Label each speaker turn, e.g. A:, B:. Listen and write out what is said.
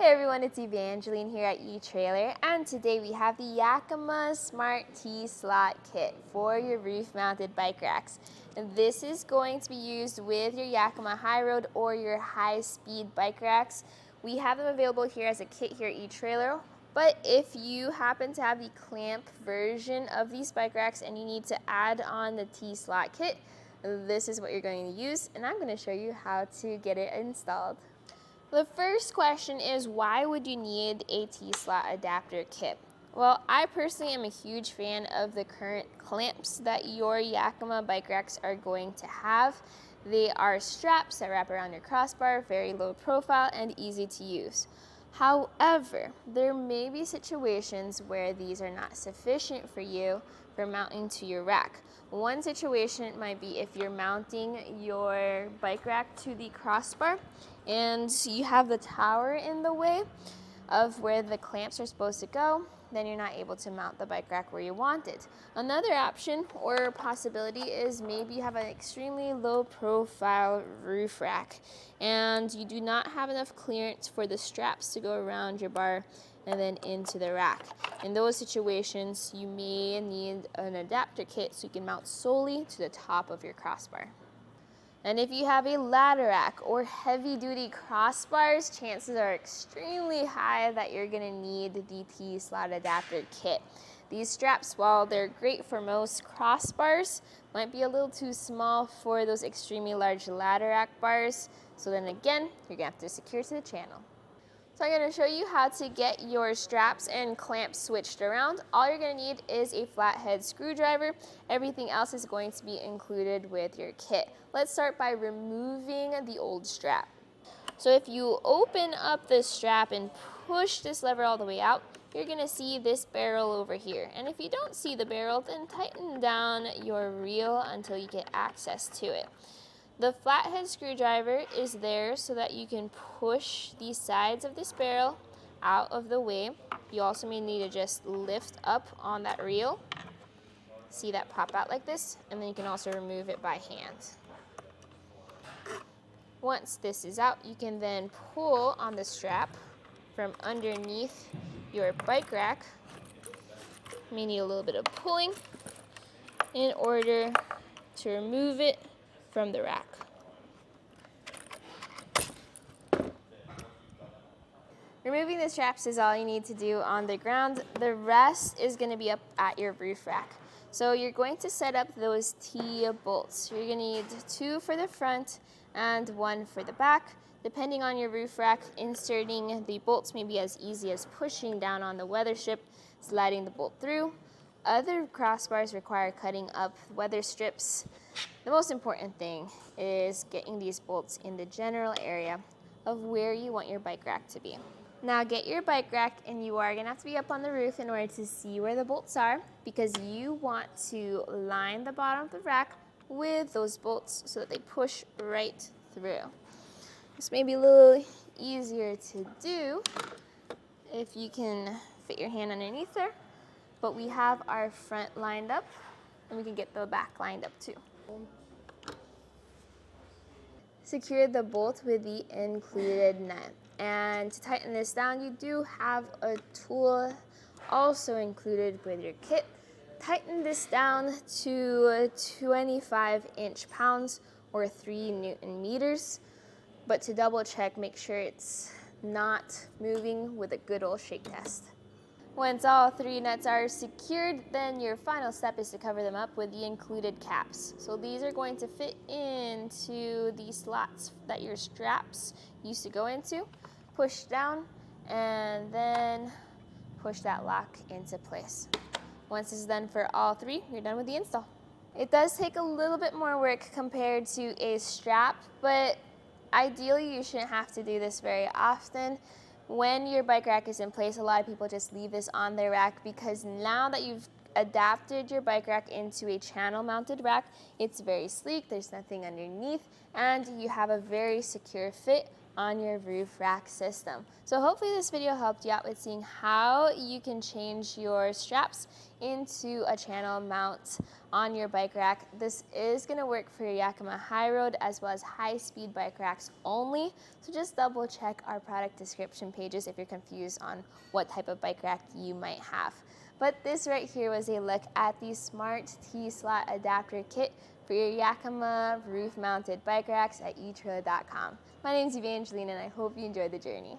A: Hey everyone, it's Evangeline here at etrailer, and today we have the Yakima SmarT-Slot Kit for your roof-mounted bike racks. And this is going to be used with your Yakima HighRoad or your HighSpeed bike racks. We have them available here as a kit here at etrailer, but if you happen to have the clamp version of these bike racks and you need to add on the T-Slot Kit, this is what you're going to use, and I'm going to show you how to get it installed. The first question is, why would you need a T-slot adapter kit? Well, I personally am a huge fan of the current clamps that your Yakima bike racks are going to have. They are straps that wrap around your crossbar, very low profile and easy to use. However, there may be situations where these are not sufficient for you for mounting to your rack. One situation might be if you're mounting your bike rack to the crossbar and you have the tower in the way of where the clamps are supposed to go, then you're not able to mount the bike rack where you want it. Another option or possibility is maybe you have an extremely low profile roof rack and you do not have enough clearance for the straps to go around your bar and then into the rack. In those situations, you may need an adapter kit so you can mount solely to the top of your crossbar. And if you have a ladder rack or heavy-duty crossbars, chances are extremely high that you're going to need the T-slot adapter kit. These straps, while they're great for most crossbars, might be a little too small for those extremely large ladder rack bars. So then again, you're going to have to secure to the channel. So I'm going to show you how to get your straps and clamps switched around. All you're going to need is a flathead screwdriver. Everything else is going to be included with your kit. Let's start by removing the old strap. So if you open up this strap and push this lever all the way out, you're going to see this barrel over here. And if you don't see the barrel, then tighten down your reel until you get access to it. The flathead screwdriver is there so that you can push the sides of this barrel out of the way. You also may need to just lift up on that reel. See that pop out like this? And then you can also remove it by hand. Once this is out, you can then pull on the strap from underneath your bike rack. You may need a little bit of pulling in order to remove it from the rack. Removing the straps is all you need to do on the ground. The rest is going to be up at your roof rack. So you're going to set up those T-bolts. You're going to need 2 for the front and 1 for the back. Depending on your roof rack, inserting the bolts may be as easy as pushing down on the weather strip, sliding the bolt through. Other crossbars require cutting up weather strips. The most important thing is getting these bolts in the general area of where you want your bike rack to be. Now get your bike rack, and you are going to have to be up on the roof in order to see where the bolts are, because you want to line the bottom of the rack with those bolts so that they push right through. This may be a little easier to do if you can fit your hand underneath there, but we have our front lined up and we can get the back lined up too. Secure the bolt with the included nut. And to tighten this down, you do have a tool also included with your kit. Tighten this down to 25 inch-pounds or 3 Newton meters. But to double check, make sure it's not moving with a good old shake test. Once all 3 nuts are secured, then your final step is to cover them up with the included caps. So these are going to fit into the slots that your straps used to go into. Push down and then push that lock into place. Once it's done for all 3, you're done with the install. It does take a little bit more work compared to a strap, but ideally you shouldn't have to do this very often. When your bike rack is in place, a lot of people just leave this on their rack, because now that you've adapted your bike rack into a channel mounted rack, it's very sleek, there's nothing underneath, and you have a very secure fit on your roof rack system. So hopefully this video helped you out with seeing how you can change your straps into a channel mount on your bike rack. This is going to work for your Yakima HighRoad as well as HighSpeed bike racks only. So just double check our product description pages if you're confused on what type of bike rack you might have. But this right here was a look at the SmarT-Slot adapter kit for your Yakima roof mounted bike racks at etrailer.com. My name is Evangeline and I hope you enjoyed the journey.